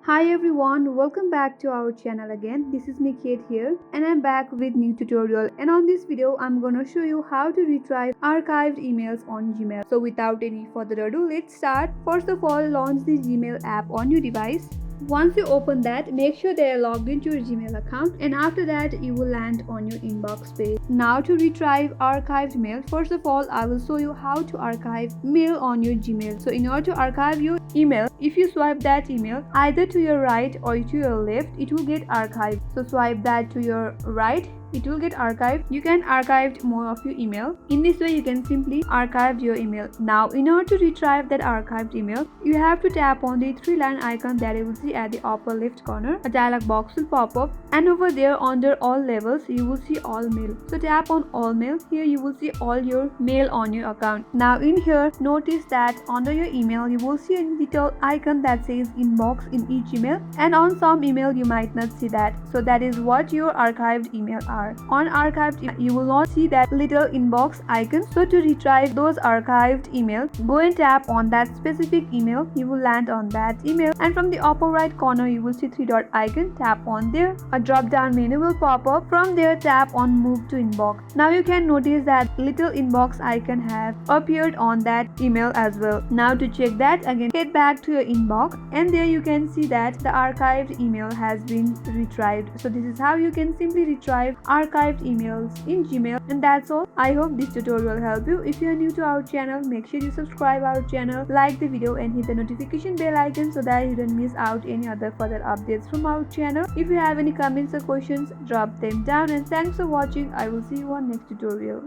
Hi everyone, welcome back to our channel again. This is me Kate here and I'm back with new tutorial, and on this video I'm gonna show you how to retrieve archived emails on Gmail. So without any further ado, let's start. First of all, launch the Gmail app on your device. Once you open that, make sure they are logged into your Gmail account, and after that you will land on your inbox page. Now to retrieve archived mail, first of all I will show you how to archive mail on your Gmail. So in order to archive your email, if you swipe that email either to your right or to your left, it will get archived. So swipe that to your right, it will get archived. You can archive more of your email. In this way you can simply archive your email. Now in order to retrieve that archived email, you have to tap on the three-line icon that you will see at the upper left corner. A dialog box will pop up, and over there under all levels you will see all mail. So tap on all mail. Here you will see all your mail on your account. Now in here, notice that under your email you will see a little icon that says inbox in each email, and on some email you might not see that. So that is what your archived email are. On archived email, you will not see that little inbox icon. So to retrieve those archived emails, go and tap on that specific email. You will land on that email, and from the upper right corner you will see three dot icon. Tap on there. A drop down menu will pop up. From there tap on move to inbox. Now you can notice that little inbox icon have appeared on that email as well. Now to check that again, get back to your inbox, and there you can see that the archived email has been retrieved. So this is how you can simply retrieve archived emails in Gmail, and that's all. I hope this tutorial helped you. If you are new to our channel, make sure you subscribe our channel, like the video and hit the notification bell icon so that you don't miss out any other further updates from our channel. If you have any comments or questions, drop them down, and thanks for watching. I will see you on next tutorial.